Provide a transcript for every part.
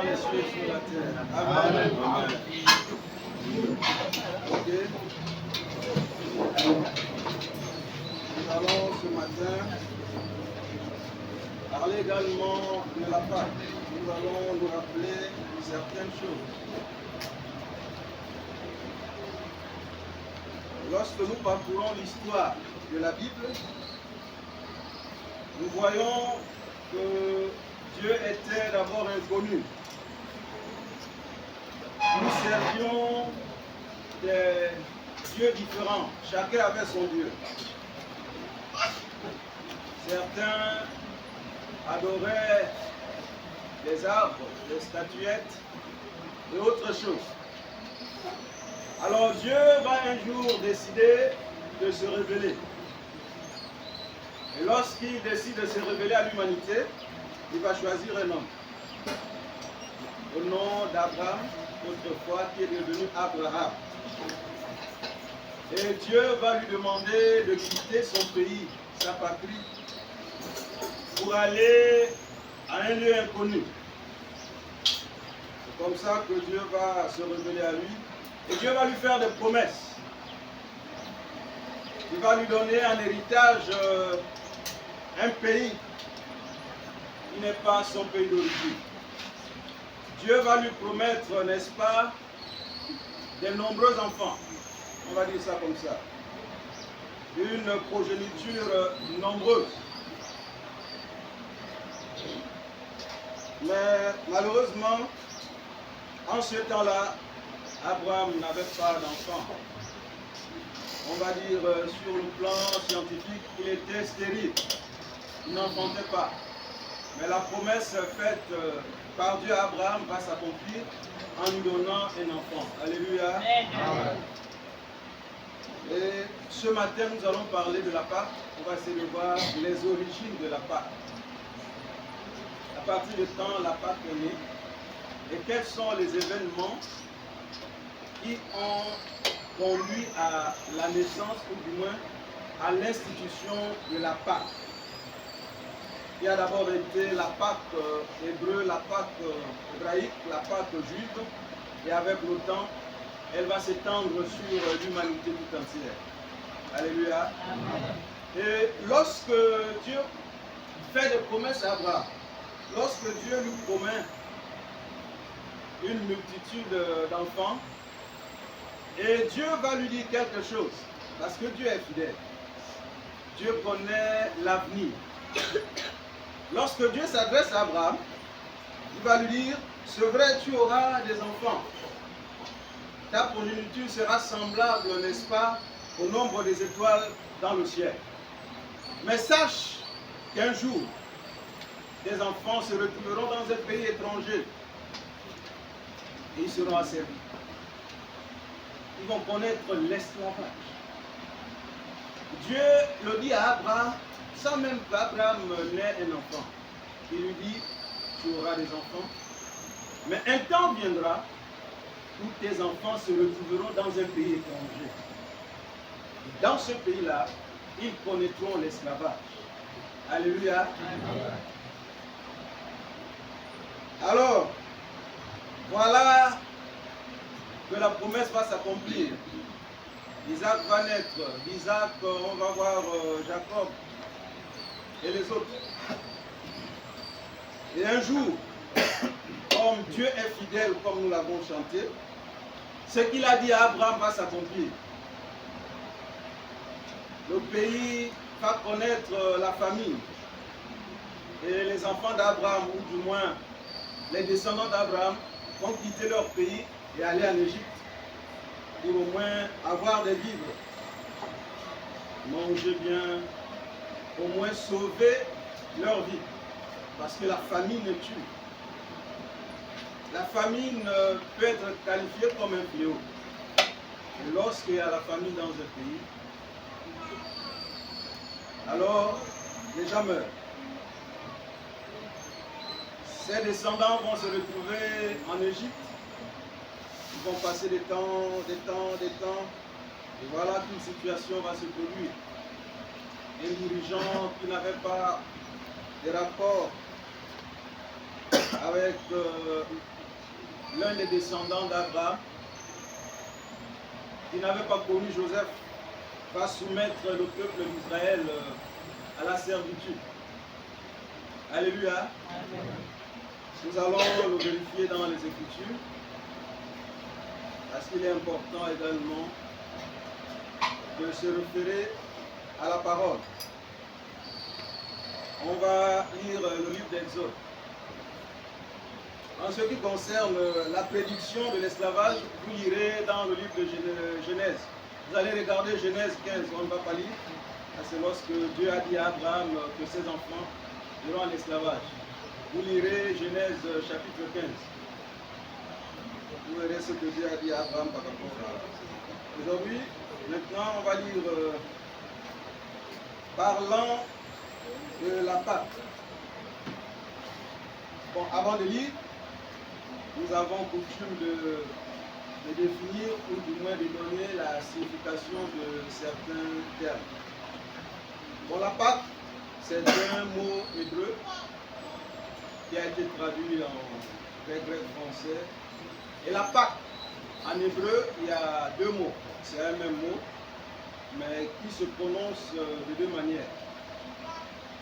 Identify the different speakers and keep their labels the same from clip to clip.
Speaker 1: dans les cieux et sur la terre. Amen. Amen. Ok. Nous allons ce matin parler également de la Pâque. Nous allons nous rappeler certaines choses. Lorsque nous parcourons l'histoire de la Bible, nous voyons que Dieu était d'abord inconnu. Nous servions des dieux différents. Chacun avait son Dieu. Certains adoraient les arbres, les statuettes et autres choses. Alors Dieu va un jour décider de se révéler. Et lorsqu'il décide de se révéler à l'humanité, il va choisir un homme. Au nom d'Abraham, autrefois, qui est devenu Abraham. Et Dieu va lui demander de quitter son pays, sa patrie, pour aller à un lieu inconnu. C'est comme ça que Dieu va se révéler à lui. Et Dieu va lui faire des promesses. Il va lui donner un héritage, un pays qui n'est pas son pays d'origine. Dieu va lui promettre, n'est-ce pas, de nombreux enfants. On va dire ça comme ça. Une progéniture nombreuse. Mais malheureusement, en ce temps-là, Abraham n'avait pas d'enfant. On va dire sur le plan scientifique, il était stérile. Il n'enfantait pas. Mais la promesse faite par Dieu à Abraham va s'accomplir en lui donnant un enfant. Alléluia. Amen. Et ce matin, nous allons parler de la Pâque. On va essayer de voir les origines de la Pâque. À partir de quand la Pâque est née et quels sont les événements qui ont conduit à la naissance, ou du moins à l'institution de la Pâque. Il y a d'abord été la Pâque hébreu, la Pâque hébraïque, la Pâque juive, et avec le temps, elle va s'étendre sur l'humanité tout entière. Alléluia. Amen. Et lorsque Dieu fait des promesses à Abraham, lorsque Dieu lui promet une multitude d'enfants, et Dieu va lui dire quelque chose, parce que Dieu est fidèle. Dieu connaît l'avenir. Lorsque Dieu s'adresse à Abraham, il va lui dire, c'est vrai, tu auras des enfants. Ta progéniture sera semblable, n'est-ce pas, au nombre des étoiles dans le ciel. Mais sache qu'un jour, tes enfants se retrouveront dans un pays étranger et ils seront asservis. Ils vont connaître l'esclavage. Dieu le dit à Abraham, sans même qu'Abraham n'ait un enfant. Il lui dit, tu auras des enfants, mais un temps viendra où tes enfants se retrouveront dans un pays étranger. Et dans ce pays-là, ils connaîtront l'esclavage. Alléluia. Amen. Alors, voilà que la promesse va s'accomplir. Isaac va naître. Isaac, on va voir Jacob et les autres. Et un jour, comme Dieu est fidèle, comme nous l'avons chanté, ce qu'il a dit à Abraham va s'accomplir. Le pays va connaître la famine. Et les enfants d'Abraham, ou du moins les descendants d'Abraham, vont quitter leur pays et aller en Égypte pour au moins avoir des vivres, manger bien, au moins sauver leur vie. Parce que la famine tue. La famine peut être qualifiée comme un fléau. Et lorsqu'il y a la famine dans un pays, alors les gens meurent. Ces descendants vont se retrouver en Égypte. Ils vont passer des temps. Et voilà qu'une situation va se produire. Un dirigeant qui n'avait pas de rapport avec l'un des descendants d'Abraham, qui n'avait pas connu Joseph, va soumettre le peuple d'Israël à la servitude. Alléluia. Nous allons le vérifier dans les Écritures, parce qu'il est important également de se référer à la parole. On va lire le livre d'Exode. En ce qui concerne la prédiction de l'esclavage, vous lirez dans le livre de Genèse. Vous allez regarder Genèse 15, on ne va pas lire. C'est lorsque Dieu a dit à Abraham que ses enfants iront en esclavage. Vous lirez Genèse chapitre 15. Vous verrez ce que Dieu a dit à Abraham par rapport à... Aujourd'hui, maintenant, on va lire parlant de la Pâque. Bon, avant de lire, nous avons coutume de définir ou du moins de donner la signification de certains termes. Bon, la Pâque, c'est un mot hébreu qui a été traduit en grec français. Et la Pâque, en hébreu, il y a deux mots. C'est un même mot, mais qui se prononce de deux manières.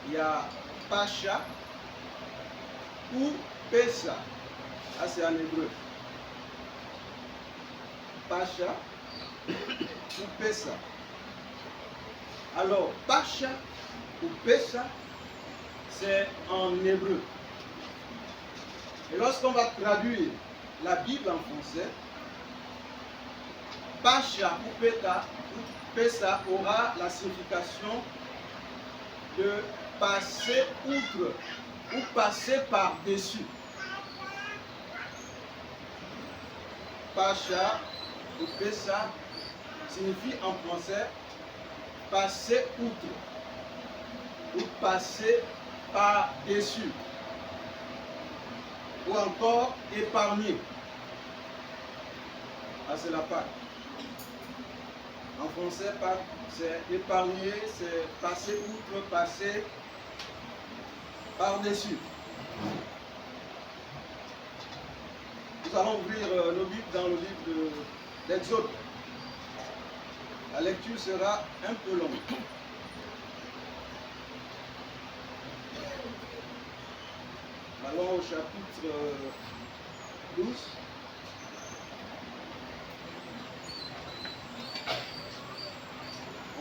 Speaker 1: Il y a Pacha ou Pesa. Ça, c'est en hébreu. Pacha ou Pesa. Alors, Pacha ou Pesa, c'est en hébreu. Et lorsqu'on va traduire la Bible en français, Pacha ou Pesa aura la signification de passer outre ou passer par-dessus. Pacha ou Pesa signifie en français passer outre ou passer par-dessus ou encore épargner. Ah, c'est la Pâque. En français, Pâque, c'est épargner, c'est passer outre, passer par-dessus. Nous allons ouvrir nos Bibles dans le livre d'Exode. La lecture sera un peu longue. Allons au chapitre 12.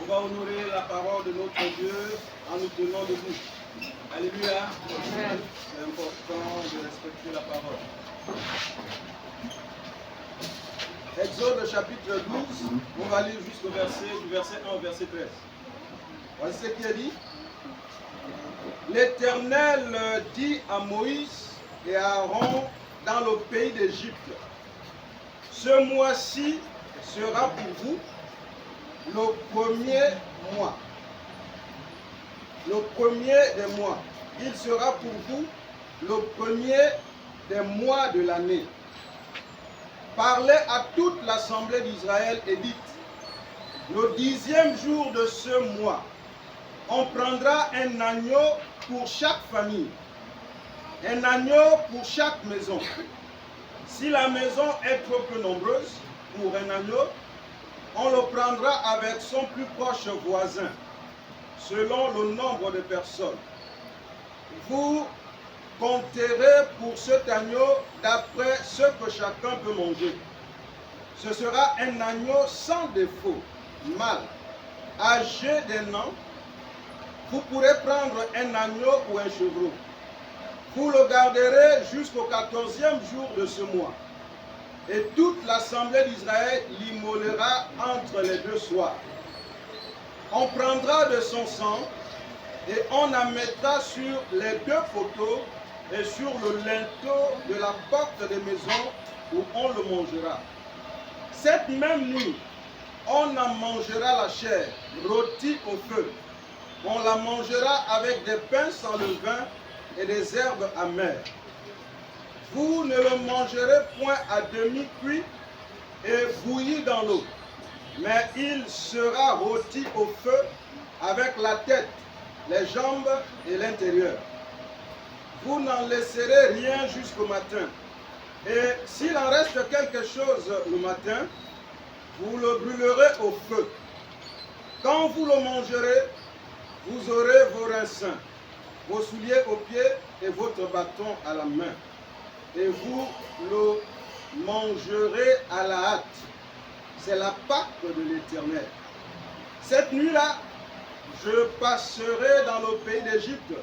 Speaker 1: On va honorer la parole de notre Dieu en nous tenant debout. Alléluia. C'est important de respecter la parole. Exode chapitre 12, on va lire jusqu'au verset 1 au verset 13. Voici ce qui est dit. L'Éternel dit à Moïse et à Aaron dans le pays d'Égypte, ce mois-ci sera pour vous le premier mois. Le premier des mois. Il sera pour vous le premier des mois de l'année. Parlez à toute l'assemblée d'Israël et dites, le 10e jour de ce mois, on prendra un agneau pour chaque famille, un agneau pour chaque maison. Si la maison est trop peu nombreuse pour un agneau, on le prendra avec son plus proche voisin, selon le nombre de personnes. Vous compterez pour cet agneau d'après ce que chacun peut manger. Ce sera un agneau sans défaut, mâle, âgé d'un an. Vous pourrez prendre un agneau ou un chevreau. Vous le garderez jusqu'au 14e jour de ce mois. Et toute l'assemblée d'Israël l'immolera entre les deux soirs. On prendra de son sang et on en mettra sur les deux poteaux et sur le linteau de la porte des maisons où on le mangera. Cette même nuit, on en mangera la chair, rôtie au feu. On la mangera avec des pains sans levain et des herbes amères. Vous ne le mangerez point à demi cuit et bouilli dans l'eau, mais il sera rôti au feu avec la tête, les jambes et l'intérieur. vous n'en laisserez rien jusqu'au matin. Et s'il en reste quelque chose le matin, vous le brûlerez au feu. Quand vous le mangerez, vous aurez vos reins sains, vos souliers aux pieds et votre bâton à la main. Et vous le mangerez à la hâte. C'est la Pâque de l'Éternel. Cette nuit-là, je passerai dans le pays d'Égypte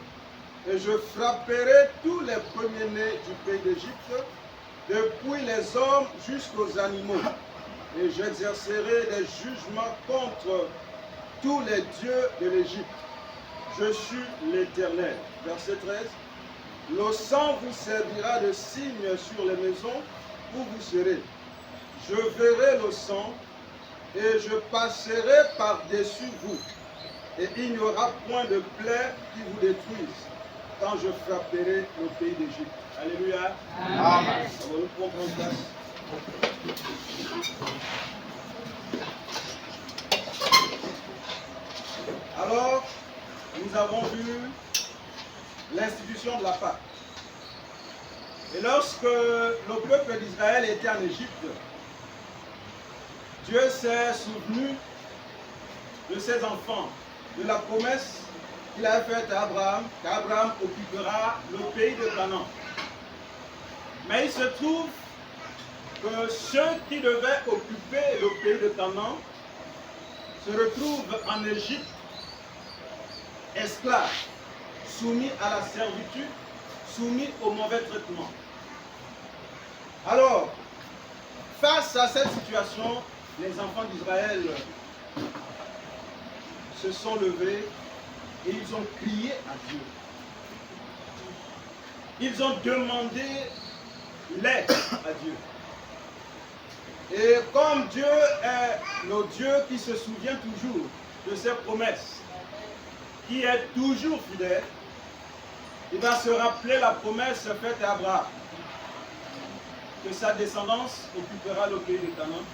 Speaker 1: et je frapperai tous les premiers-nés du pays d'Égypte, depuis les hommes jusqu'aux animaux. Et j'exercerai des jugements contre tous les dieux de l'Égypte. Je suis l'Éternel. Verset 13. Le sang vous servira de signe sur les maisons où vous serez. Je verrai le sang et je passerai par-dessus vous. Et il n'y aura point de plaie qui vous détruise quand je frapperai le pays d'Égypte. Alléluia. Amen. On va nous prendre en place. Alors, nous avons vu l'institution de la Pâque. Et lorsque le peuple d'Israël était en Égypte, Dieu s'est souvenu de ses enfants, de la promesse qu'il a faite à Abraham, qu'Abraham occupera le pays de Canaan. Mais il se trouve que ceux qui devaient occuper le pays de Canaan se retrouvent en Égypte, esclaves, soumis à la servitude, soumis au mauvais traitement. Alors, face à cette situation, les enfants d'Israël se sont levés et ils ont crié à Dieu. Ils ont demandé l'aide à Dieu. Et comme Dieu est le Dieu qui se souvient toujours de ses promesses, qui est toujours fidèle, il va se rappeler la promesse faite à Abraham, que sa descendance occupera le pays de Canaan.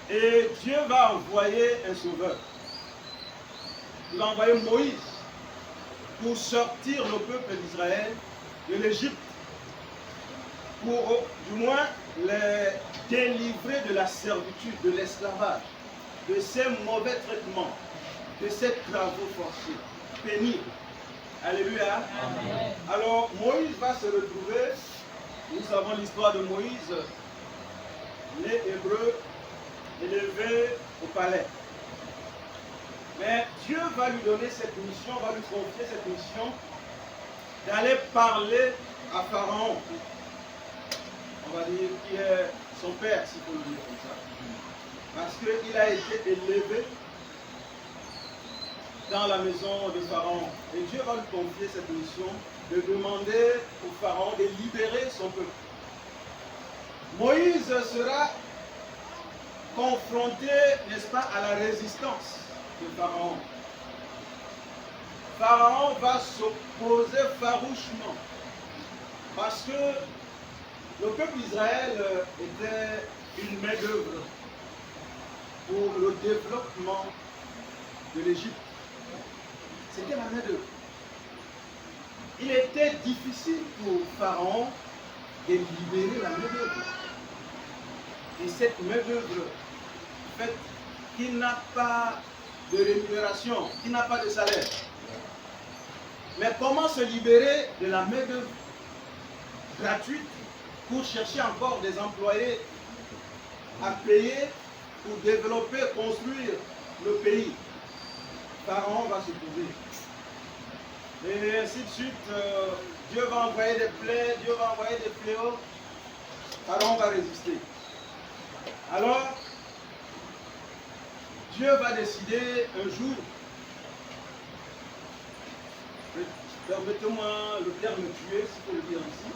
Speaker 1: Et Dieu va envoyer un sauveur. Il va envoyer Moïse pour sortir le peuple d'Israël de l'Égypte, pour du moins les délivrer de la servitude, de l'esclavage, de ces mauvais traitements, de ces travaux forcés, pénibles. Alléluia. Amen. Alors Moïse va se retrouver, nous savons l'histoire de Moïse, né hébreu, élevé au palais. Mais Dieu va lui donner cette mission, va lui confier cette mission d'aller parler à Pharaon. On va dire qui est son père, s'il faut le dire comme ça. Parce qu'il a été élevé dans la maison de Pharaon. Et Dieu va lui confier cette mission de demander au Pharaon de libérer son peuple. Moïse sera confronté, n'est-ce pas, à la résistance de Pharaon. Pharaon va s'opposer farouchement parce que le peuple d'Israël était une main-d'œuvre pour le développement de l'Égypte. C'était la main-d'œuvre. Il était difficile pour Pharaon de libérer la main-d'œuvre. Et cette main-d'œuvre, en fait, qui n'a pas de rémunération, qui n'a pas de salaire. Mais comment se libérer de la main-d'œuvre gratuite pour chercher encore des employés à payer pour développer, construire le pays? Pharaon va se poser. Et ainsi de suite, Dieu va envoyer des plaies, Dieu va envoyer des fléaux. Pharaon va résister. Alors, Dieu va décider un jour, permettez-moi le terme tuer, si je peux le dire ainsi,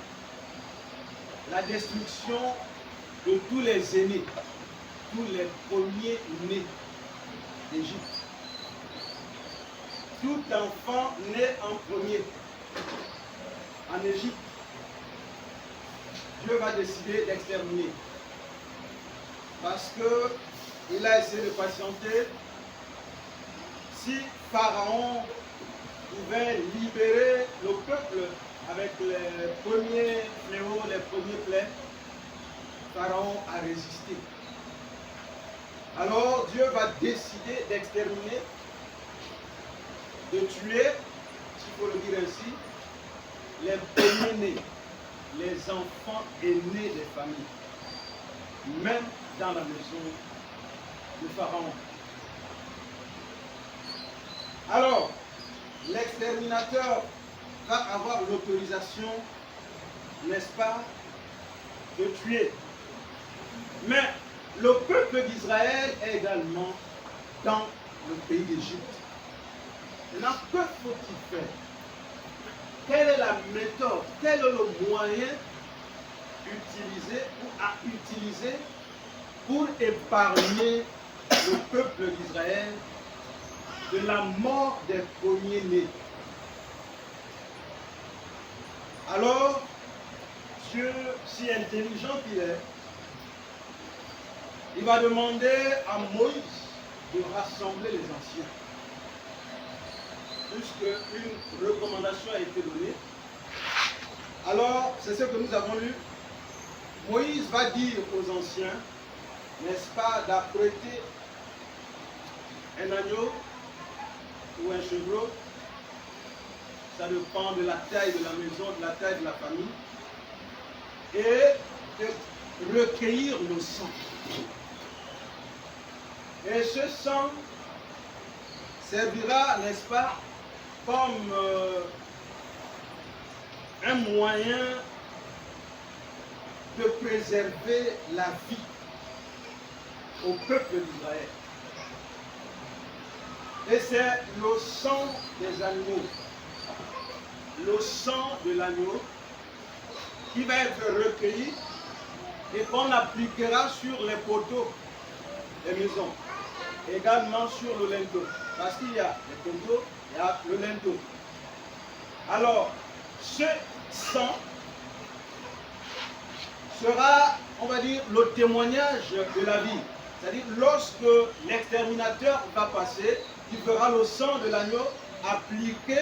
Speaker 1: la destruction de tous les aînés, tous les premiers nés d'Égypte. Tout enfant né en premier en Égypte, Dieu va décider d'exterminer. Parce qu'il a essayé de patienter. Si Pharaon pouvait libérer le peuple avec les premiers fléaux, les premiers plaies, Pharaon a résisté. Alors Dieu va décider d'exterminer, de tuer, s'il faut le dire ainsi, les premiers-nés, les enfants aînés des familles, même dans la maison de Pharaon. Alors, l'exterminateur va avoir l'autorisation, n'est-ce pas, de tuer. Mais le peuple d'Israël est également dans le pays d'Égypte. Maintenant, que faut-il faire? Quelle est la méthode, quel est le moyen utilisé ou à utiliser pour épargner le peuple d'Israël de la mort des premiers-nés? Alors, Dieu, si intelligent qu'il est, il va demander à Moïse de rassembler les anciens. Puisque une recommandation a été donnée. Alors, c'est ce que nous avons lu. Moïse va dire aux anciens, n'est-ce pas, d'apprêter un agneau ou un chevreau. Ça dépend de la taille de la maison, de la taille de la famille. Et de recueillir le sang. Et ce sang servira, n'est-ce pas, comme un moyen de préserver la vie au peuple d'Israël. Et c'est le sang des animaux, le sang de l'agneau qui va être recueilli et qu'on appliquera sur les poteaux des maisons, également sur le linteau. Parce qu'il y a les poteaux, il y a le linteau. Alors, ce sang sera, on va dire, le témoignage de la vie. C'est-à-dire, lorsque l'exterminateur va passer, il fera le sang de l'agneau appliqué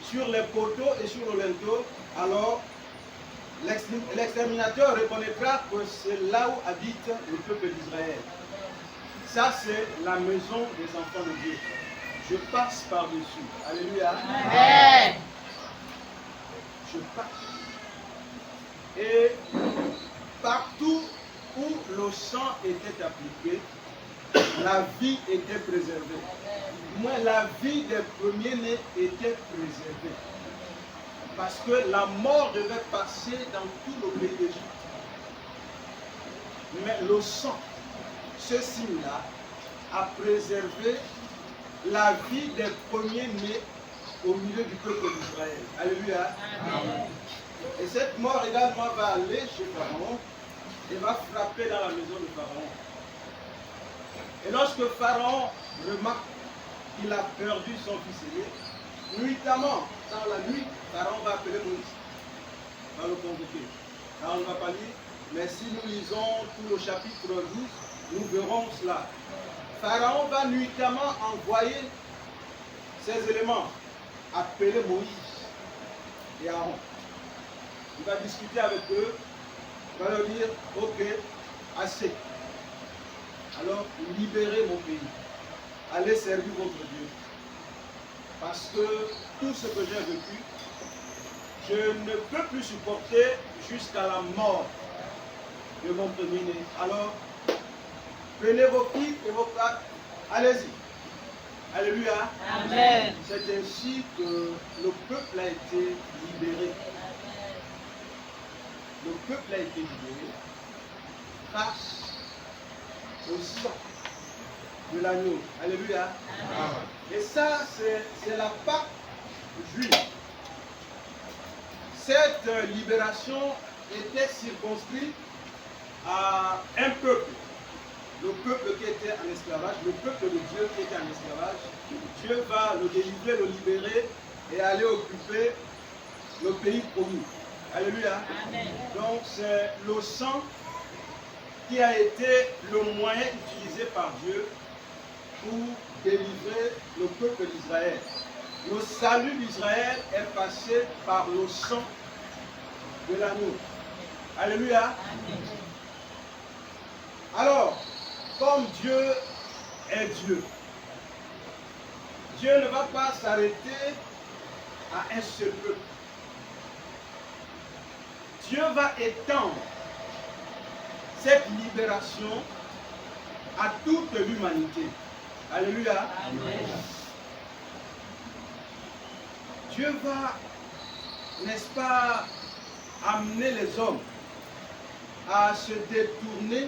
Speaker 1: sur les poteaux et sur le linteau. Alors, l'exterminateur reconnaîtra que c'est là où habite le peuple d'Israël. Ça, c'est la maison des enfants de Dieu. Je passe par-dessus. Alléluia.
Speaker 2: Amen.
Speaker 1: Je passe. Et partout où le sang était appliqué, la vie était préservée. Moi, la vie des premiers-nés était préservée. Parce que la mort devait passer dans tout le pays d'Égypte. Mais le sang, ce signe-là, a préservé la vie des premiers-nés au milieu du peuple d'Israël. Alléluia.
Speaker 2: Amen.
Speaker 1: Et cette mort également va aller chez Pharaon et va frapper dans la maison de Pharaon. Et lorsque Pharaon remarque qu'il a perdu son fils aîné, nuitamment, dans la nuit, Pharaon va appeler Moïse, va le convoquer. Là, on ne va pas lire, mais si nous lisons tout le chapitre 12, nous verrons cela. Pharaon va nuitamment envoyer ces éléments, appeler Moïse et Aaron. Il va discuter avec eux, il va leur dire, ok, assez. Alors, libérez mon pays. Allez servir votre Dieu. Parce que tout ce que j'ai vécu, je ne peux plus supporter jusqu'à la mort de mon premier-né. Alors, prenez vos pics et vos plaques, allez-y. Alléluia.
Speaker 2: Amen.
Speaker 1: C'est ainsi que le peuple a été libéré. Le peuple a été libéré grâce au sang de l'agneau. Alléluia.
Speaker 2: Amen.
Speaker 1: Et ça, c'est la Pâque juive. Cette libération était circonscrite à un peuple. Le peuple qui était en esclavage, le peuple de Dieu qui était en esclavage. Dieu va le délivrer, le libérer et aller occuper le pays promis. Alléluia.
Speaker 2: Amen.
Speaker 1: Donc c'est le sang qui a été le moyen utilisé par Dieu pour délivrer le peuple d'Israël. le salut d'Israël est passé par le sang de l'agneau. Alléluia. Alors, comme Dieu est Dieu, Dieu ne va pas s'arrêter à un seul peuple. Dieu va étendre cette libération à toute l'humanité. Alléluia.
Speaker 2: Amen.
Speaker 1: Dieu va, n'est-ce pas, amener les hommes à se détourner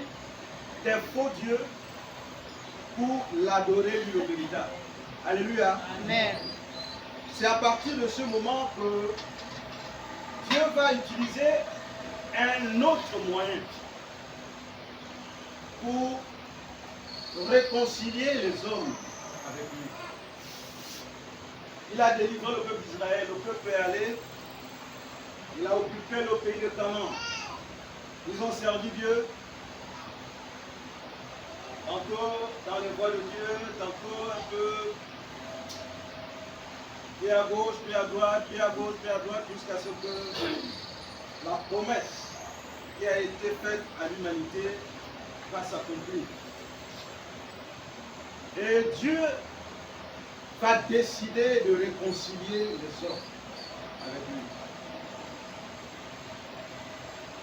Speaker 1: des faux dieux pour l'adorer lui le véritable. Alléluia.
Speaker 2: Amen.
Speaker 1: C'est à partir de ce moment que Dieu va utiliser un autre moyen pour réconcilier les hommes avec lui. Il a délivré le peuple d'Israël, le peuple est allé, il a occupé le pays de Canaan. Ils ont servi Dieu, tantôt dans les voies de Dieu, tantôt un peu pied à gauche, pied à droite, pied à gauche, pied à droite, jusqu'à ce que la promesse qui a été faite à l'humanité va s'accomplir. Et Dieu va décider de réconcilier les hommes avec lui.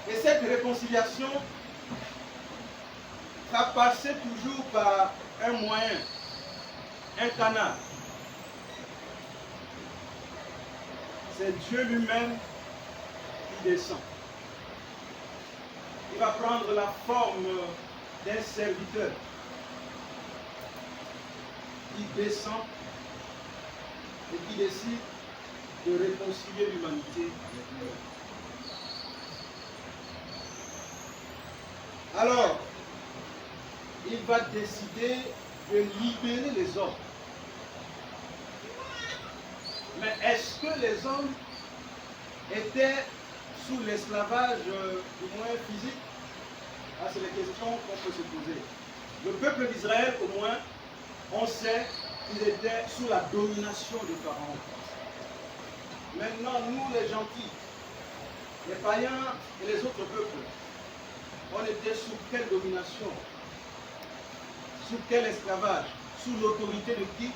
Speaker 1: Et cette réconciliation va passer toujours par un moyen, un canal. C'est Dieu lui-même qui descend. Il va prendre la forme d'un serviteur qui descend et qui décide de réconcilier l'humanité avec lui. Alors, il va décider de libérer les hommes. Mais est-ce que les hommes étaient sous l'esclavage du moins physique? Ah, c'est les questions qu'on peut se poser. Le peuple d'Israël, au moins, on sait qu'ils étaient sous la domination de Pharaon. Maintenant, nous les gentils, les païens et les autres peuples, on était sous quelle domination? Sous quel esclavage? Sous l'autorité de qui?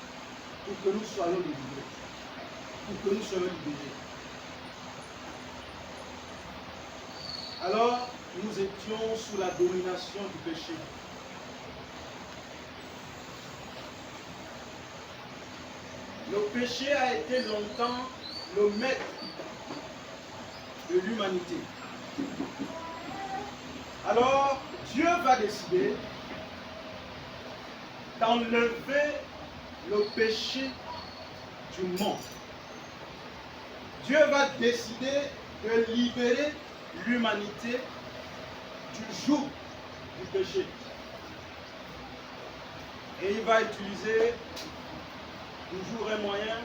Speaker 1: Pour que nous soyons libérés. Pour que nous soyons libérés. Alors, nous étions sous la domination du péché. Le péché a été longtemps le maître de l'humanité. Alors, Dieu va décider d'enlever le péché du monde. Dieu va décider de libérer l'humanité du joug du péché. Et il va utiliser toujours un moyen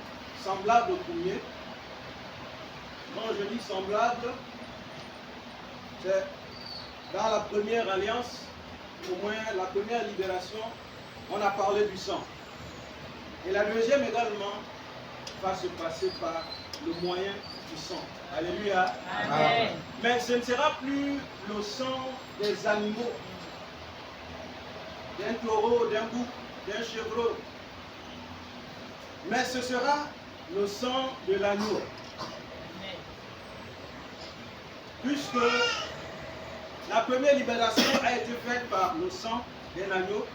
Speaker 1: semblable au premier. Quand je dis semblable, c'est dans la première alliance, au moins la première libération, on a parlé du sang. Et la deuxième également va se passer par le moyen du sang. Alléluia.
Speaker 2: Amen.
Speaker 1: Mais ce ne sera plus le sang des animaux, d'un taureau, d'un bouc, d'un chevreau. Mais ce sera le sang de l'agneau. Puisque la première libération a été faite par le sang d'un agneau,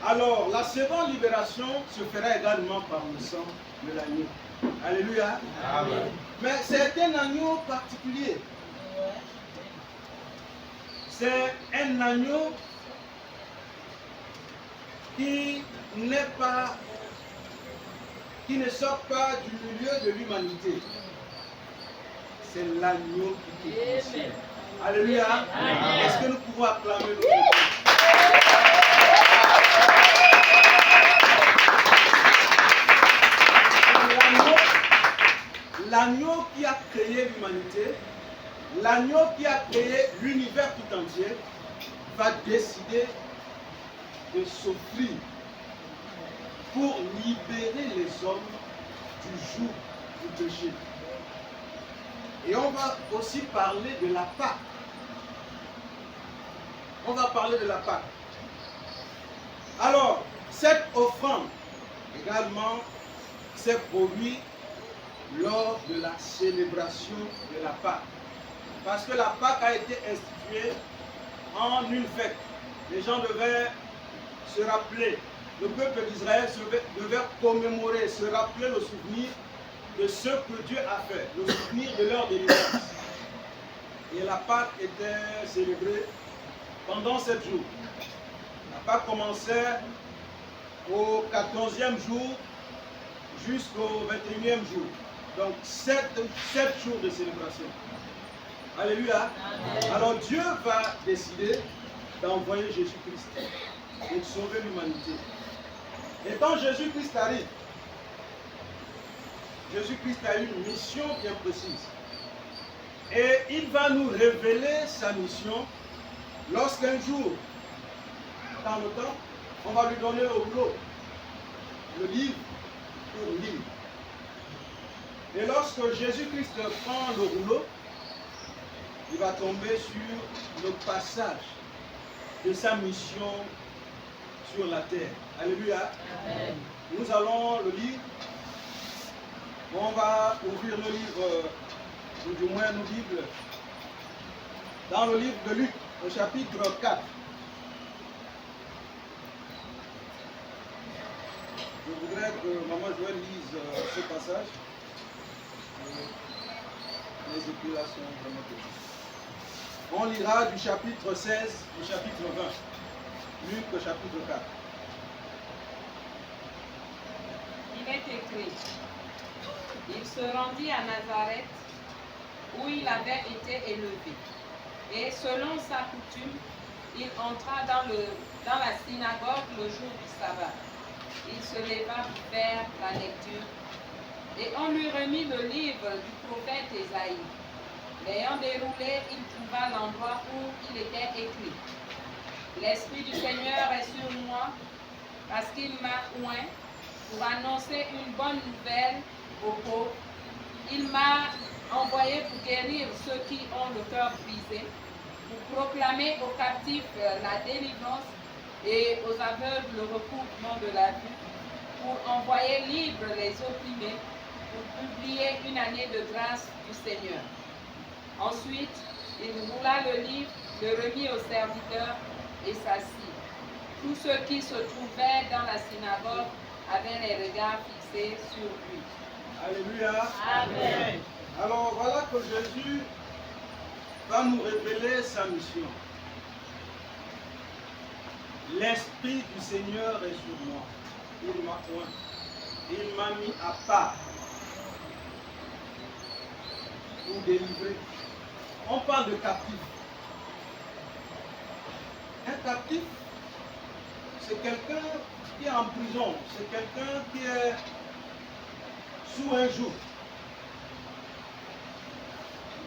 Speaker 1: alors la seconde libération se fera également par le sang de l'agneau. Alléluia.
Speaker 2: Amen.
Speaker 1: Mais c'est un agneau particulier. C'est un agneau qui ne sort pas du milieu de l'humanité. C'est l'agneau qui est conscient. Alléluia.
Speaker 2: Amen.
Speaker 1: Est-ce que nous pouvons acclamer notre Dieu? L'agneau qui a créé l'humanité, l'agneau qui a créé l'univers tout entier, va décider de s'offrir pour libérer les hommes du joug du péché. Et on va aussi parler de la Pâque. On va parler de la Pâque. Alors, cette offrande également s'est produite lors de la célébration de la Pâque. Parce que la Pâque a été instituée en une fête. Les gens devaient se rappeler, le peuple d'Israël devait commémorer, se rappeler le souvenir de ce que Dieu a fait, le souvenir de leur délivrance. Et la Pâque était célébrée pendant 7 jours. La Pâque commençait au 14e jour jusqu'au 21e jour. Donc 7 jours de célébration. Alléluia. Amen. Alors Dieu va décider d'envoyer Jésus-Christ et de sauver l'humanité. Et quand Jésus-Christ arrive, Jésus-Christ a une mission bien précise. Et il va nous révéler sa mission lorsqu'un jour, dans le temps, on va lui donner le rouleau, le livre pour lire. Et lorsque Jésus-Christ prend le rouleau, il va tomber sur le passage de sa mission sur la terre. Alléluia. Amen. Nous allons le lire. On va ouvrir nos livres, ou du moins nos Bibles, dans le livre de Luc, au chapitre 4. Je voudrais que Maman Joël lise ce passage. Les écrits là sont vraiment petits. On lira du chapitre 16 au chapitre 20. Luc au chapitre 4.
Speaker 3: Il est écrit: il se rendit à Nazareth, où il avait été élevé. Et selon sa coutume, il entra dans la synagogue le jour du sabbat. Il se leva pour faire la lecture. Et on lui remit le livre du prophète Ésaïe. L'ayant déroulé, il trouva l'endroit où il était écrit: l'Esprit du Seigneur est sur moi, parce qu'il m'a oint pour annoncer une bonne nouvelle aux pauvres. Il m'a envoyé pour guérir ceux qui ont le cœur brisé, pour proclamer aux captifs la délivrance et aux aveugles le recouvrement de la vue, pour envoyer libres les opprimés, pour publier une année de grâce du Seigneur. Ensuite, il roula le livre, le remit au serviteur et s'assit. Tous ceux qui se trouvaient dans la synagogue avaient les regards fixés sur lui.
Speaker 1: Alléluia.
Speaker 3: Amen.
Speaker 1: Alors voilà que Jésus va nous révéler sa mission. L'Esprit du Seigneur est sur moi. Il m'a oint. Il m'a mis à part pour délivrer. On parle de captif. Un captif, c'est quelqu'un qui est en prison. C'est quelqu'un qui est sous un joug.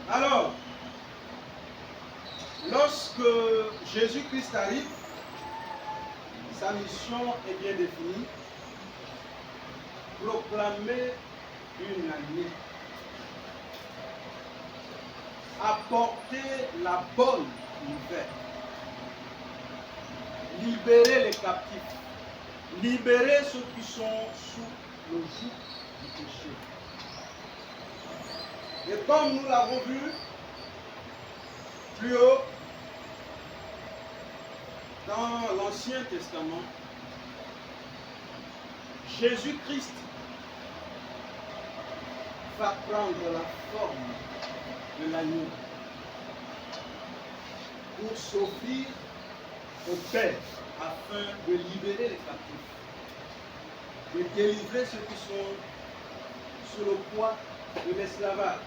Speaker 1: Alors, lorsque Jésus-Christ arrive, sa mission est bien définie. Proclamer une année. Apporter la bonne nouvelle. Libérer les captifs. Libérer ceux qui sont sous le joug du péché. Et comme nous l'avons vu plus haut, dans l'Ancien Testament, Jésus-Christ va prendre la forme de l'agneau pour s'offrir au Père afin de libérer les captifs, de délivrer ceux qui sont sous le poids de l'esclavage.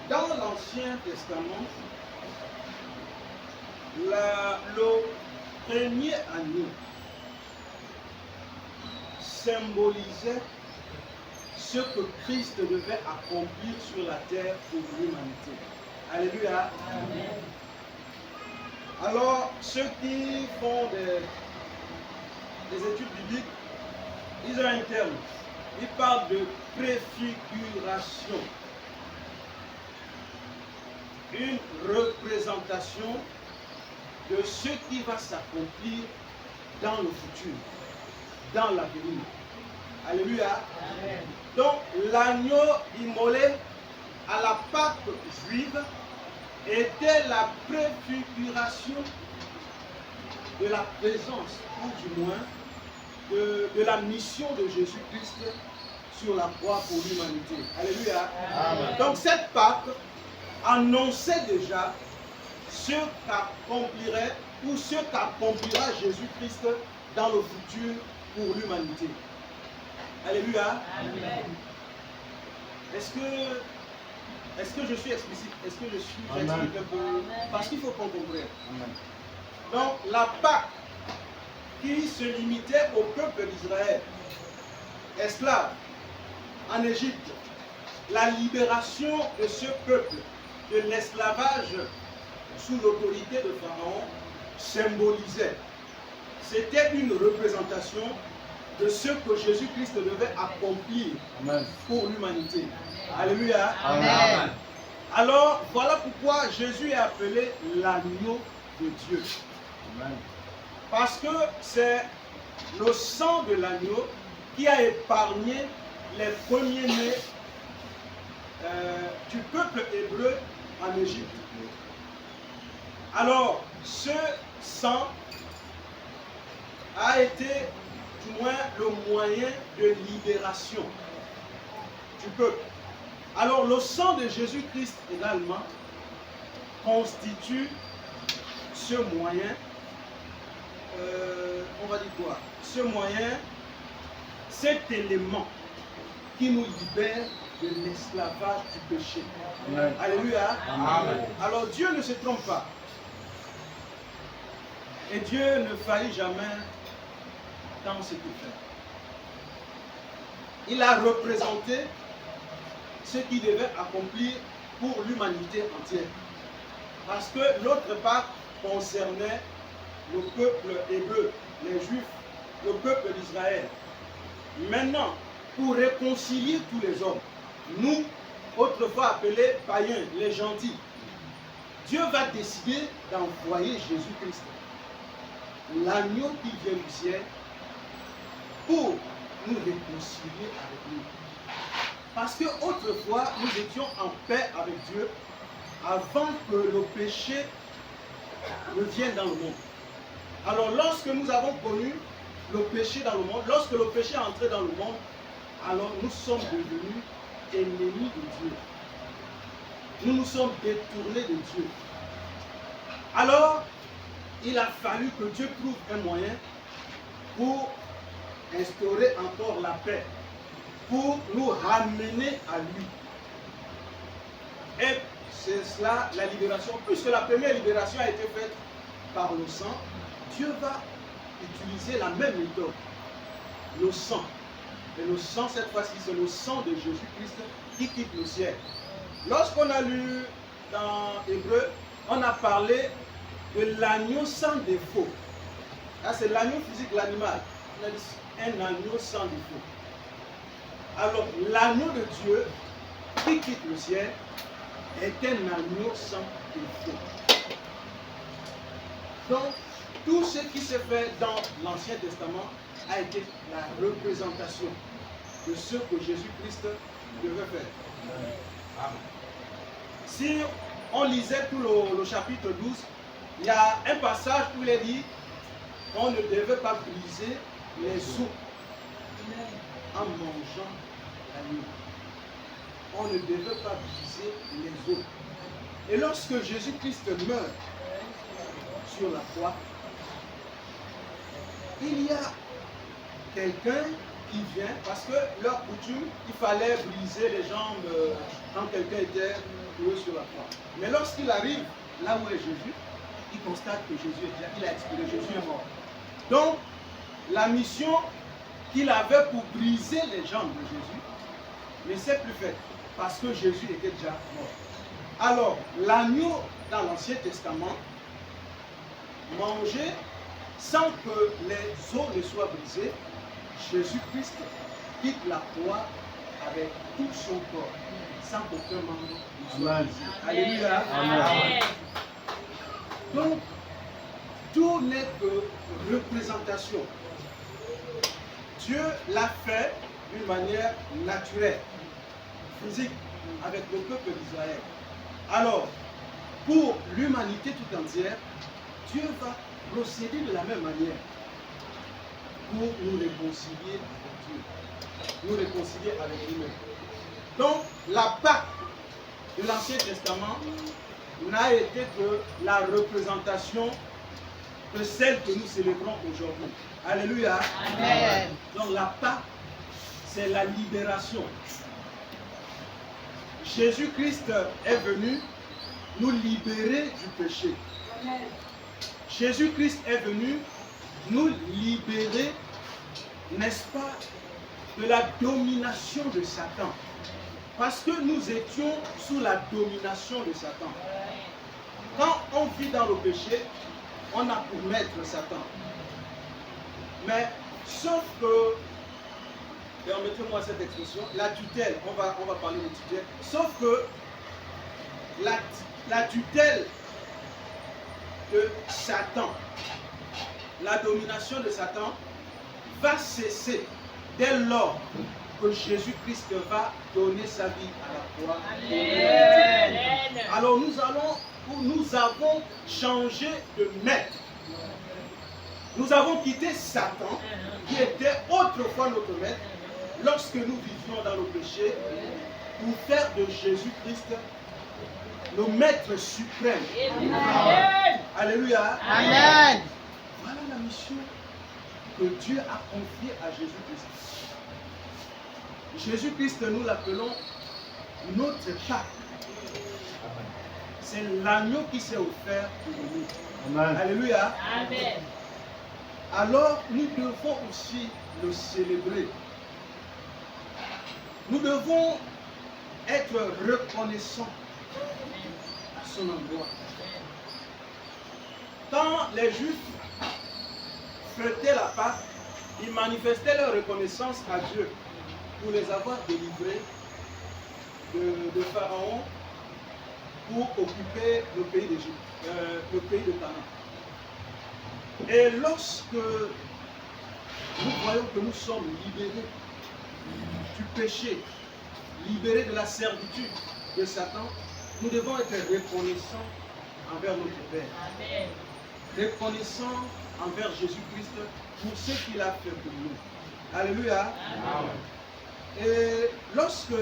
Speaker 1: Dans l'Ancien Testament, le premier agneau symbolisait ce que Christ devait accomplir sur la terre pour l'humanité. Alléluia. Amen. Alors, ceux qui font des études bibliques, ils ont un terme. Ils parlent de préfiguration. Une représentation de ce qui va s'accomplir dans le futur, dans l'avenir. Alléluia.
Speaker 2: Amen.
Speaker 1: Donc, l'agneau immolé à la Pâque juive était la préfiguration de la présence, ou du moins, de la mission de Jésus-Christ sur la croix pour l'humanité. Alléluia.
Speaker 2: Amen.
Speaker 1: Donc, cette Pâque annonçait déjà ce qu'accomplirait ou ce qu'accomplira Jésus-Christ dans le futur pour l'humanité. Alléluia.
Speaker 2: Amen.
Speaker 1: Est-ce que je suis explicite? Est-ce que
Speaker 4: Amen.
Speaker 1: j'explique un peu? Parce qu'il faut qu'on comprenne.
Speaker 4: Amen.
Speaker 1: Donc, la Pâque qui se limitait au peuple d'Israël, esclave en Égypte, la libération de ce peuple de l'esclavage sous l'autorité de Pharaon symbolisait. C'était une représentation de ce que Jésus-Christ devait accomplir
Speaker 4: Amen.
Speaker 1: pour l'humanité. Alléluia.
Speaker 2: Amen.
Speaker 1: Alors, voilà pourquoi Jésus est appelé l'agneau de Dieu.
Speaker 4: Amen.
Speaker 1: Parce que c'est le sang de l'agneau qui a épargné les premiers-nés du peuple hébreu en Égypte. Alors, ce sang a été du moins le moyen de libération du peuple. Alors, le sang de Jésus-Christ également constitue ce moyen, on va dire quoi? Ce moyen, cet élément qui nous libère de l'esclavage du péché.
Speaker 4: Amen.
Speaker 1: Alléluia.
Speaker 4: Amen.
Speaker 1: Alors Dieu ne se trompe pas. Et Dieu ne faillit jamais dans ce qu'il fait. Il a représenté ce qu'il devait accomplir pour l'humanité entière. Parce que l'autre part concernait le peuple hébreu, les Juifs, le peuple d'Israël. Maintenant, pour réconcilier tous les hommes, nous, autrefois appelés païens, les gentils, Dieu va décider d'envoyer Jésus-Christ, l'agneau qui vient du ciel, pour nous réconcilier avec lui. Parce que autrefois, nous étions en paix avec Dieu avant que le péché ne vienne dans le monde. Alors lorsque nous avons connu le péché dans le monde, lorsque le péché est entré dans le monde, alors nous sommes devenus ennemis de Dieu. Nous nous sommes détournés de Dieu. Alors, il a fallu que Dieu trouve un moyen pour instaurer encore la paix, pour nous ramener à lui. Et c'est cela la libération. Puisque la première libération a été faite par le sang, Dieu va utiliser la même méthode, le sang. Et le sang, cette fois-ci, c'est le sang de Jésus-Christ qui quitte le ciel. Lorsqu'on a lu dans Hébreu, on a parlé de l'agneau sans défaut. Là, c'est l'agneau physique, l'animal. On a dit un agneau sans défaut. Alors, l'agneau de Dieu qui quitte le ciel est un agneau sans défaut. Donc, tout ce qui s'est fait dans l'Ancien Testament a été la représentation de ce que Jésus-Christ devait faire. Si on lisait tout le chapitre 12, il y a un passage où il est dit qu'on ne devait pas briser les os en mangeant l'agneau. On ne devait pas briser les os. Et lorsque Jésus-Christ meurt sur la croix, il y a quelqu'un qui vient, parce que leur coutume, il fallait briser les jambes quand quelqu'un était cloué sur la croix. Mais lorsqu'il arrive là où est Jésus, il constate que Jésus est déjà, il a expiré, Jésus est mort. Donc, la mission qu'il avait pour briser les jambes de Jésus ne s'est plus faite, parce que Jésus était déjà mort. Alors, l'agneau dans l'Ancien Testament manger sans que les os ne soient brisés, Jésus-Christ quitte la croix avec tout son corps, sans qu'aucun membre ne soit brisé. Alléluia.
Speaker 2: Amen.
Speaker 1: Donc, tout n'est que représentation. Dieu l'a fait d'une manière naturelle, physique, avec le peuple d'Israël. Alors, pour l'humanité tout entière, Dieu va procéder de la même manière pour nous réconcilier avec Dieu, nous réconcilier avec lui-même. Donc, la Pâque de l'Ancien Testament n'a été que la représentation de celle que nous célébrons aujourd'hui. Alléluia.
Speaker 2: Amen.
Speaker 1: Donc la Pâque, c'est la libération. Jésus-Christ est venu nous libérer du péché. Jésus-Christ est venu nous libérer, n'est-ce pas, de la domination de Satan. Parce que nous étions sous la domination de Satan. Quand on vit dans le péché, on a pour maître Satan. Mais sauf que, permettez-moi cette expression, la tutelle, on va parler de tutelle, sauf que la tutelle de Satan, la domination de Satan va cesser dès lors que Jésus-Christ va donner sa vie à la croix.
Speaker 2: Amen.
Speaker 1: Alors nous avons changé de maître. Nous avons quitté Satan, qui était autrefois notre maître, lorsque nous vivions dans le péché, pour faire de Jésus-Christ le maître suprême.
Speaker 2: Amen.
Speaker 1: Alléluia.
Speaker 2: Amen.
Speaker 1: Voilà la mission que Dieu a confiée à Jésus-Christ. Jésus-Christ, nous l'appelons notre Pâque. C'est l'agneau qui s'est offert pour nous.
Speaker 4: Amen.
Speaker 1: Alléluia.
Speaker 2: Amen.
Speaker 1: Alors, nous devons aussi le célébrer. Nous devons être reconnaissants à son endroit. Quand les Juifs fêtaient la Pâque, ils manifestaient leur reconnaissance à Dieu pour les avoir délivrés de Pharaon pour occuper le pays d'Égypte, le pays de Canaan. Et lorsque nous voyons que nous sommes libérés du péché, libérés de la servitude de Satan, nous devons être reconnaissants envers notre Père.
Speaker 2: Amen.
Speaker 1: Reconnaissants envers Jésus-Christ pour ce qu'il a fait pour nous. Alléluia.
Speaker 2: Amen.
Speaker 1: Et lorsque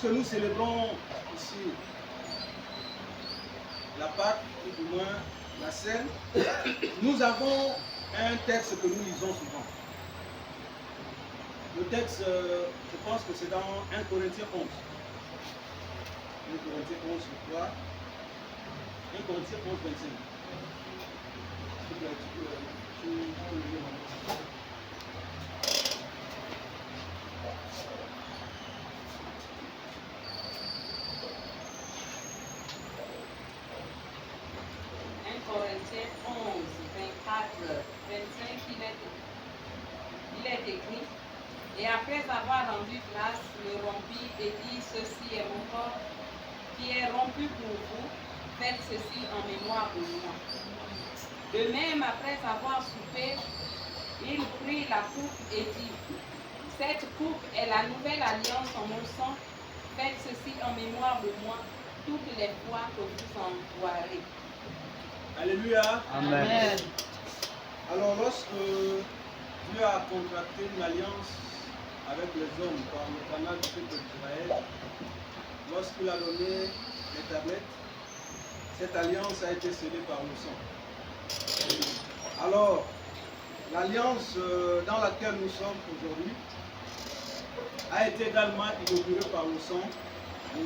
Speaker 1: nous célébrons ici la Pâque, ou du moins la scène, nous avons un texte que nous lisons souvent. Le texte, je pense que c'est dans 1 Corinthiens 11. 1 Corinthiens 11, je crois. 1 Corinthiens 11, 25. Tu peux le lire en français.
Speaker 3: Corinthiens 11, 24, 25, il est écrit: et après avoir rendu grâce, le rompit et dit: ceci est mon corps qui est rompu pour vous, faites ceci en mémoire de moi. De même, après avoir soupé, il prit la coupe et dit: cette coupe est la nouvelle alliance en mon sang, faites ceci en mémoire de moi toutes les fois que vous en boirez.
Speaker 1: Alléluia.
Speaker 2: Amen.
Speaker 1: Alors lorsque Dieu a contracté une alliance avec les hommes par le canal du peuple d'Israël, lorsqu'il a donné les tablettes, cette alliance a été scellée par le sang. Alors, l'alliance dans laquelle nous sommes aujourd'hui a été également inaugurée par le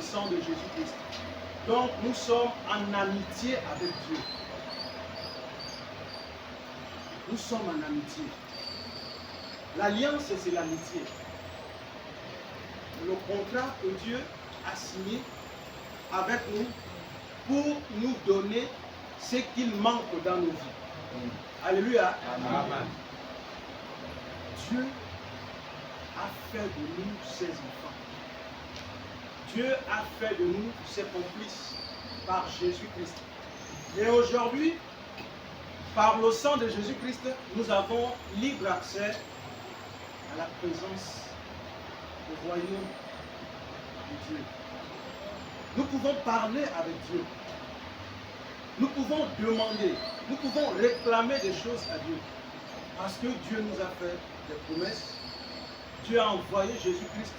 Speaker 1: sang de Jésus-Christ. Donc nous sommes en amitié avec Dieu. Nous sommes en amitié. L'alliance, c'est l'amitié. Le contrat que Dieu a signé avec nous pour nous donner ce qu'il manque dans nos vies. Alléluia.
Speaker 2: Amen.
Speaker 1: Dieu a fait de nous ses enfants. Dieu a fait de nous ses complices par Jésus-Christ. Et aujourd'hui, par le sang de Jésus-Christ, nous avons libre accès à la présence du royaume de Dieu. Nous pouvons parler avec Dieu. Nous pouvons demander, nous pouvons réclamer des choses à Dieu. Parce que Dieu nous a fait des promesses. Dieu a envoyé Jésus-Christ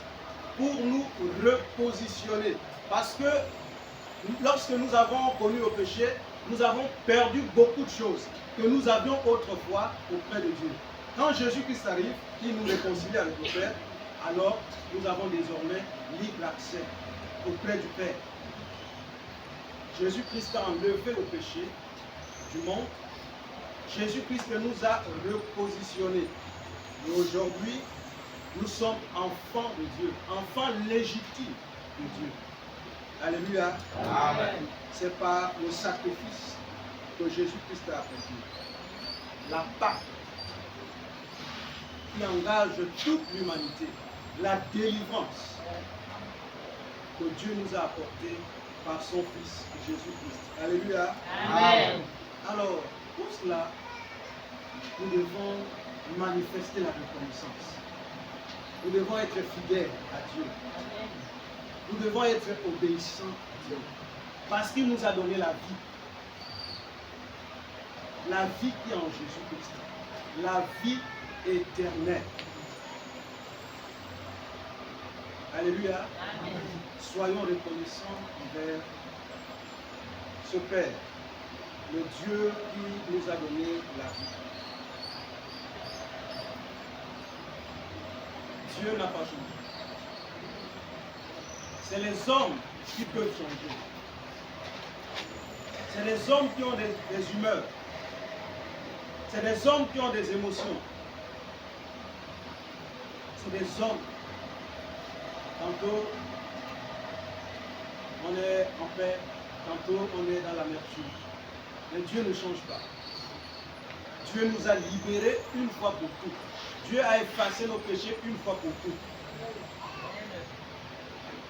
Speaker 1: pour nous repositionner. Parce que lorsque nous avons connu le péché, nous avons perdu beaucoup de choses que nous avions autrefois auprès de Dieu. Quand Jésus-Christ arrive, il nous réconcilie avec le Père, alors nous avons désormais libre accès auprès du Père. Jésus-Christ a enlevé le péché du monde. Jésus-Christ nous a repositionnés. Et aujourd'hui, nous sommes enfants de Dieu, enfants légitimes de Dieu. Alléluia.
Speaker 2: Amen.
Speaker 1: C'est par le sacrifice que Jésus-Christ a accompli. La Pâque qui engage toute l'humanité, la délivrance que Dieu nous a apportée par son Fils Jésus-Christ. Alléluia.
Speaker 2: Amen.
Speaker 1: Alors, pour cela, nous devons manifester la reconnaissance. Nous devons être fidèles à Dieu. Nous devons être obéissants à Dieu. Parce qu'il nous a donné la vie. La vie qui est en Jésus-Christ. La vie éternelle. Alléluia.
Speaker 2: Amen.
Speaker 1: Soyons reconnaissants envers ce Père, le Dieu qui nous a donné la vie. Dieu n'a pas changé. C'est les hommes qui peuvent changer. C'est les hommes qui ont des humeurs. C'est des hommes qui ont des émotions. C'est des hommes. Tantôt, on est en paix. Tantôt, on est dans l'amertume. Mais Dieu ne change pas. Dieu nous a libérés une fois pour toutes. Dieu a effacé nos péchés une fois pour toutes.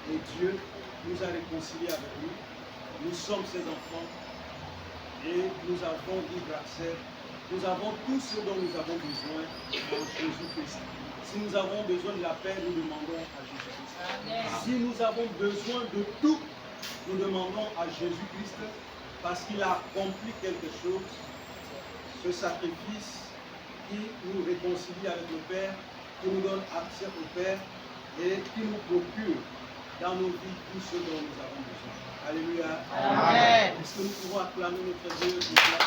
Speaker 1: Et Dieu nous a réconciliés avec lui. Nous sommes ses enfants et nous avons libre accès. Nous avons tout ce dont nous avons besoin en Jésus-Christ. Si nous avons besoin de la paix, nous demandons à Jésus-Christ. Si nous avons besoin de tout, nous demandons à Jésus-Christ parce qu'il a accompli quelque chose, ce sacrifice qui nous réconcilie avec le Père, qui nous donne accès au Père et qui nous procure dans nos vies tout ce dont nous avons besoin. Alléluia.
Speaker 2: Amen.
Speaker 1: Est-ce que nous pouvons acclamer notre Dieu pour cela?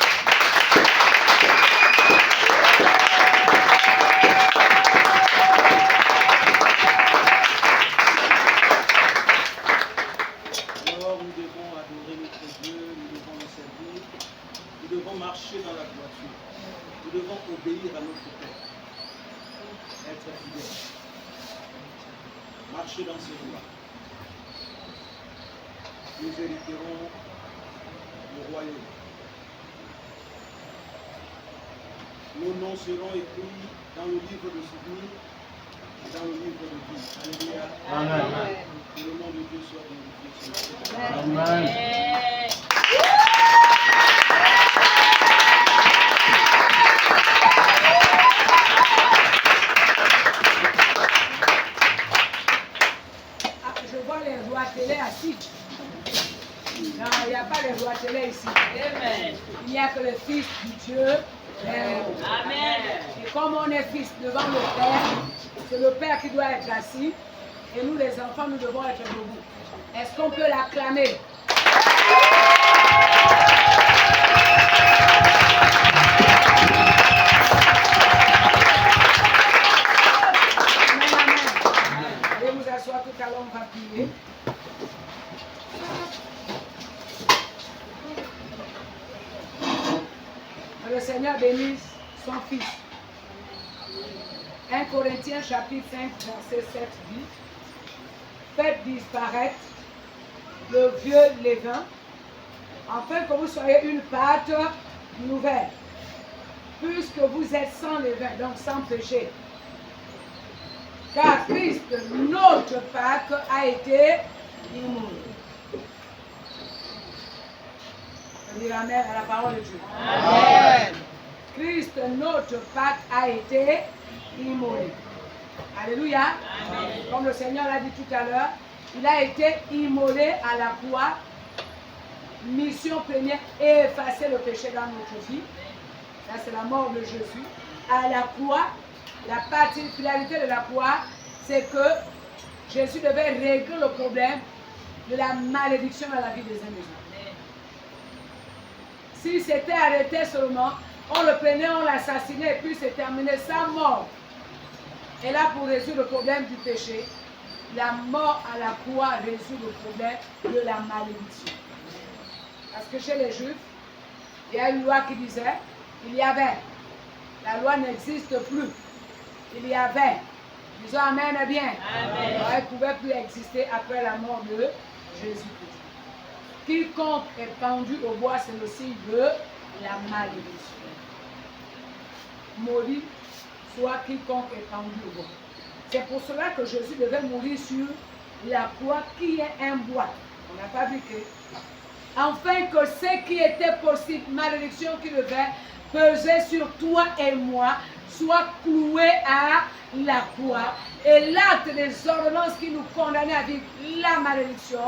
Speaker 1: Alors nous devons adorer notre Dieu, nous devons le servir, nous devons marcher dans la droiture, nous devons obéir à notre Père, être fidèles, marcher dans ses lois. Nous hériterons le royaume. Nos noms seront écrits dans le livre de souvenirs et dans le livre de vie. Alléluia.
Speaker 2: Amen.
Speaker 1: Que le nom de Dieu soit glorifié.
Speaker 2: Amen.
Speaker 4: Je vois les rois télé assis. Non, il n'y a pas les rois télé ici.
Speaker 3: Amen.
Speaker 4: Il n'y a que le Fils du Dieu.
Speaker 3: Amen.
Speaker 4: Et comme on est fils devant le Père, c'est le Père qui doit être assis. Et nous, les enfants, nous devons être debout. Est-ce qu'on peut l'acclamer? Amen, amen. Allez vous asseoir, tout à l'heure, on va prier. Que le Seigneur bénisse son Fils. 1 Corinthiens chapitre 5, verset 7 dit: faites disparaître le vieux levain afin que vous soyez une pâte nouvelle, puisque vous êtes sans levain, donc sans péché. Car Christ, notre Pâque, a été immolé. Je dis amen à la parole de Dieu.
Speaker 2: Amen.
Speaker 4: Christ, notre Pâque, a été immolé. Alléluia.
Speaker 2: Amen.
Speaker 4: Comme le Seigneur l'a dit tout à l'heure, il a été immolé à la croix. Mission première, effacer le péché dans notre vie. Ça, c'est la mort de Jésus. À la croix, la particularité de la croix, c'est que Jésus devait régler le problème de la malédiction dans la vie des uns et des autres. S'il s'était arrêté seulement, on le prenait, on l'assassinait et puis c'est terminé sans mort. Et là, pour résoudre le problème du péché, la mort à la croix résout le problème de la malédiction. Parce que chez les Juifs, il y a une loi qui disait, il y avait, la loi n'existe plus, il y avait, disons amen bien,
Speaker 2: Amen.
Speaker 4: Alors, elle ne pouvait plus exister après la mort de Jésus-Christ. Quiconque est pendu au bois, c'est le signe de la malédiction. Maudit soit quiconque est pendu au bois. C'est pour cela que Jésus devait mourir sur la croix qui est un bois. On n'a pas vu que. Afin que ce qui était possible, malédiction qui devait peser sur toi et moi, soit cloué à la croix. Et l'acte des ordonnances qui nous condamnait à vivre la malédiction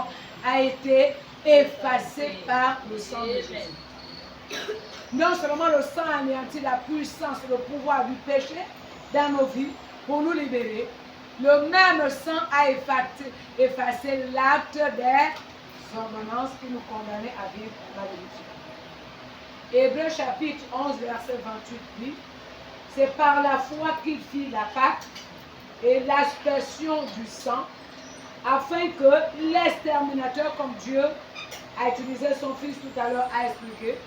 Speaker 4: a été effacé par le sang de Jésus. Non seulement le sang anéantit la puissance et le pouvoir du péché dans nos vies pour nous libérer, le même sang a effacé l'acte des ordonnances qui nous condamnaient à vivre la malédiction. Hébreux chapitre 11, verset 28 dit, c'est par la foi qu'il fit la Pâque et l'aspersion du sang, afin que l'exterminateur, comme Dieu a utilisé son fils tout à l'heure à expliquer,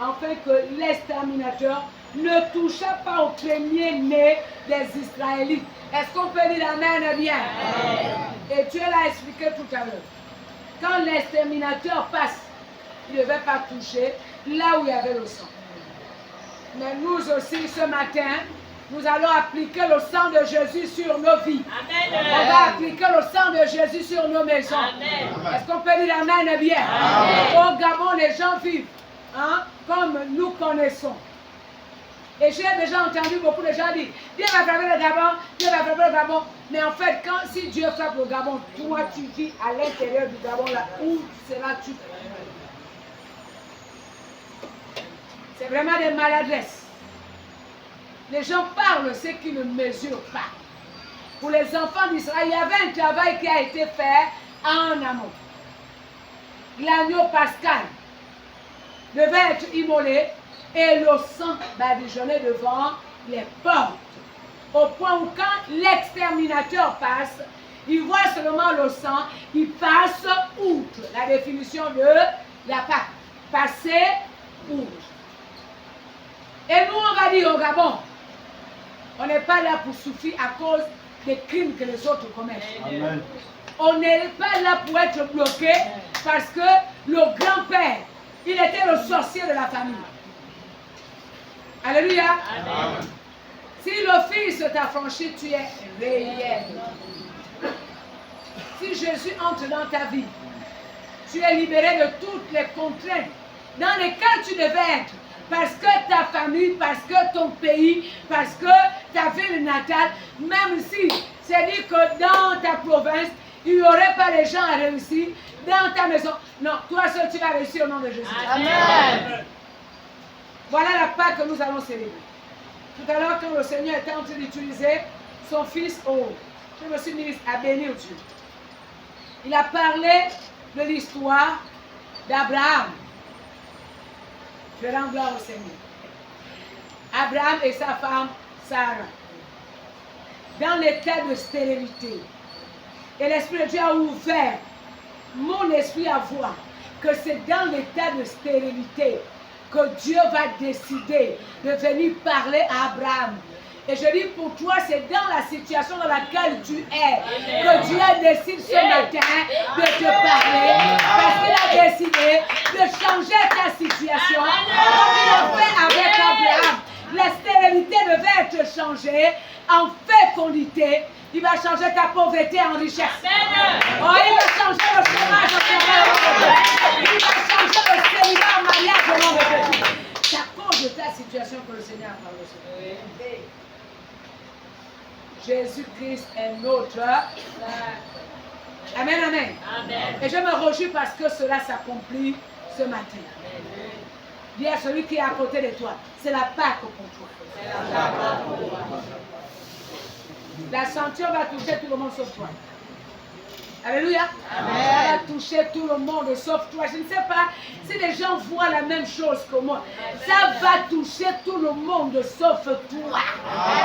Speaker 4: afin que l'exterminateur ne toucha pas au premier-né des Israélites. Est-ce qu'on peut dire amen bien? Amen. Et Dieu l'a expliqué tout à l'heure. Quand l'exterminateur passe, il ne devait pas toucher là où il y avait le sang. Mais nous aussi, ce matin, nous allons appliquer le sang de Jésus sur nos vies.
Speaker 2: Amen.
Speaker 4: On va appliquer le sang de Jésus sur nos maisons.
Speaker 2: Amen.
Speaker 4: Est-ce qu'on peut dire amen bien?
Speaker 2: Amen.
Speaker 4: Au Gabon, les gens vivent comme nous connaissons. Et j'ai déjà entendu beaucoup de gens dire, Dieu va frapper le Gabon, Dieu va frapper le Gabon. Mais en fait, si Dieu frappe le Gabon, toi tu vis à l'intérieur du Gabon, là où seras-tu? C'est vraiment des maladresses. Les gens parlent ce qu'ils ne mesurent pas. Pour les enfants d'Israël, il y avait un travail qui a été fait en amont. L'agneau pascal devait être immolé et le sang badigeonnait devant les portes. Au point où quand l'exterminateur passe, il voit seulement le sang, il passe outre. La définition de la Pâque. Passer outre. Et nous, on va dire au Gabon, on n'est pas là pour souffrir à cause des crimes que les autres commettent.
Speaker 1: Amen.
Speaker 4: On n'est pas là pour être bloqué parce que le grand-père, il était le sorcier de la famille. Alléluia.
Speaker 2: Amen.
Speaker 4: Si le Fils t'a franchi, tu es réel. Si Jésus entre dans ta vie, tu es libéré de toutes les contraintes dans lesquelles tu devais être. Parce que ta famille, parce que ton pays, parce que ta ville natale, même si c'est dit que dans ta province, il n'y aurait pas les gens à réussir, dans ta maison, non, toi seul tu vas réussir au nom de Jésus.
Speaker 2: Amen.
Speaker 4: Voilà la Pâque que nous allons célébrer. Tout à l'heure, quand le Seigneur était en train d'utiliser son fils, je me suis mis à bénir Dieu. Il a parlé de l'histoire d'Abraham. Je rends gloire au Seigneur. Abraham et sa femme Sarah, dans l'état de stérilité. Et l'Esprit de Dieu a ouvert mon esprit à voir que c'est dans l'état de stérilité que Dieu va décider de venir parler à Abraham. Et je dis pour toi, c'est dans la situation dans laquelle tu es que Dieu décide ce matin de te parler. Parce qu'il a décidé de changer changer en fécondité. Il va changer ta pauvreté en richesse. Oh, il va changer le chômage en travail. Il va changer le célibat en mariage au nom de Jésus. C'est à cause de ta situation que le Seigneur a parlé sur toi. Jésus-Christ est notre. Amen, amen. Et je me réjouis parce que cela s'accomplit ce matin. Dis à celui qui est à côté de toi, c'est la Pâque pour toi. La ceinture va toucher tout le monde sauf toi. Alléluia. Elle va toucher tout le monde sauf toi. Je ne sais pas si les gens voient la même chose que moi. Ça va toucher tout le monde sauf toi.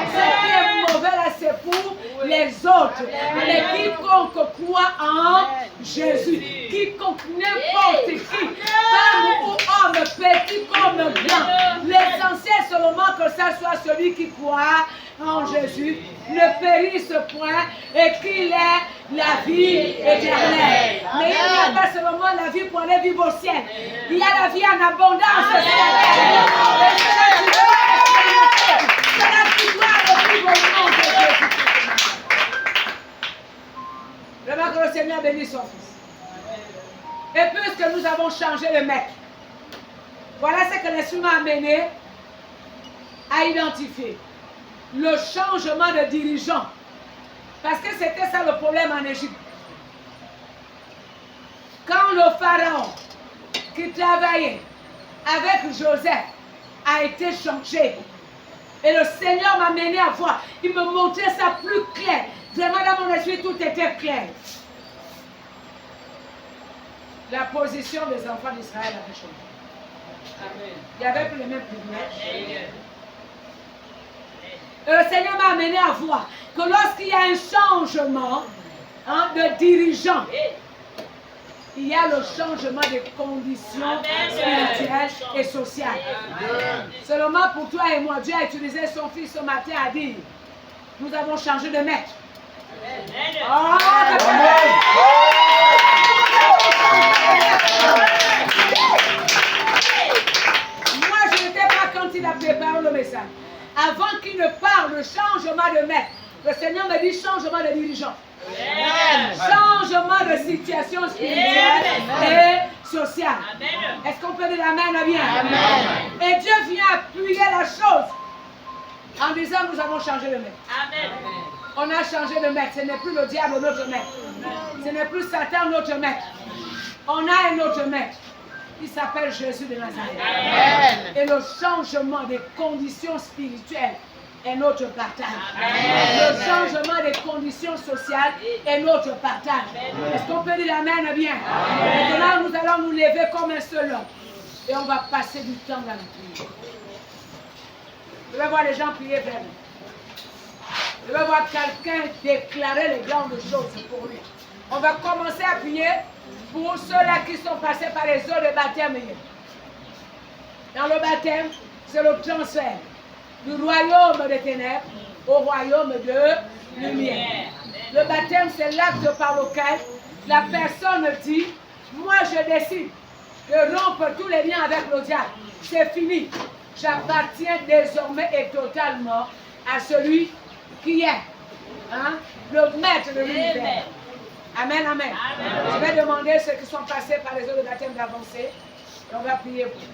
Speaker 4: Ce qui est mauvais là, c'est pour les autres. Mais quiconque croit en Jésus, quiconque n'importe qui, femme ou homme, petit comme grand, l'essentiel seulement que ça soit celui qui croit en Jésus, ne périsse point et qu'il ait la vie éternelle. Mais il n'y a pas seulement la vie pour aller vivre au ciel. Il y a la vie en abondance sur la terre. Et cela tu dois expérimenter. Cela tu dois le vivre au nom de Jésus. Vraiment que le Seigneur bénisse son fils. Et puisque nous avons changé le maître, voilà ce que l'Esprit m'a amené à identifier. Le changement de dirigeant. Parce que c'était ça le problème en Égypte. Quand le pharaon qui travaillait avec Joseph a été changé, et le Seigneur m'a mené à voir, il me montrait ça plus clair. Vraiment dans mon esprit, tout était clair. La position des enfants d'Israël avait changé. Amen. Il n'y avait plus les mêmes privilèges. Et le Seigneur m'a amené à voir que lorsqu'il y a un changement de dirigeant, il y a le changement des conditions spirituelles et sociales. Seulement pour toi et moi, Dieu a utilisé son fils ce matin à dire, nous avons changé de maître. Oh, moi, je n'étais pas quand il a préparé le message. Avant qu'il ne parle de changement de maître, le Seigneur me dit changement de dirigeant. Changement de situation spirituelle et sociale. Est-ce qu'on peut dire amen bien? Et Dieu vient appuyer la chose en disant nous avons changé de maître. On a changé de maître. Ce n'est plus le diable notre maître. Ce n'est plus Satan notre maître. On a un autre maître. Il s'appelle Jésus de Nazareth. Et le changement des conditions spirituelles est notre partage. Le changement des conditions sociales est notre partage. Est-ce qu'on peut dire amen bien? Maintenant, nous allons nous lever comme un seul homme. Et on va passer du temps dans la prière. Je vais voir les gens prier vers nous. Je vais voir quelqu'un déclarer les grandes choses pour lui. On va commencer à prier pour ceux-là qui sont passés par les eaux de baptême. Dans le baptême, c'est le transfert du royaume des ténèbres au royaume de lumière. Le baptême, c'est l'acte par lequel la personne dit, moi je décide de rompre tous les liens avec le diable. C'est fini. J'appartiens désormais et totalement à celui qui est le maître de l'univers. Amen, amen. Je vais demander ceux qui sont passés par les eaux de baptême d'avancer. Et on va prier pour vous.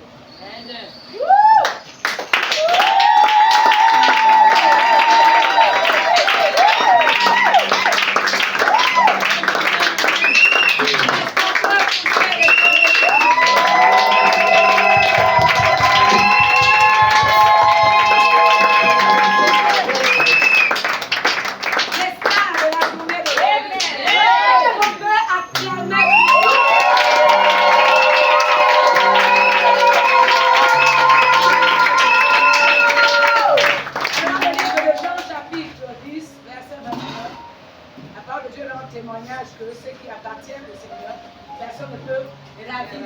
Speaker 4: Que ceux qui appartiennent au Seigneur, personne ne peut ravir.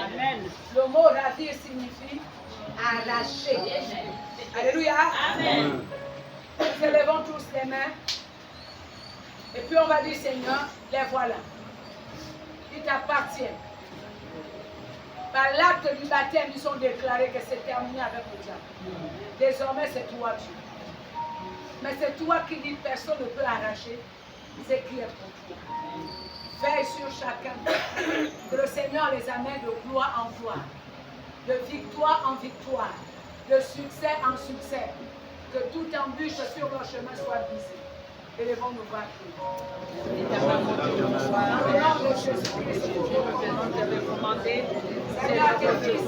Speaker 4: Amen. Le mot ravir signifie arracher. Alléluia. Amen. Nous élevons tous les mains. Et puis on va dire, Seigneur, les voilà. Ils t'appartiennent. Par l'acte du baptême, ils ont déclaré que c'est terminé avec le diable. Désormais, c'est toi, Dieu. Mais c'est toi qui dis personne ne peut arracher ce qui est pour toi. Veille sur chacun. Que le Seigneur les amène de gloire en gloire, de victoire en victoire, de succès en succès. Que toute embûche sur leur chemin soit brisée. Élevons nos voix. Dans le nom de Jésus-Christ, Seigneur, tes fils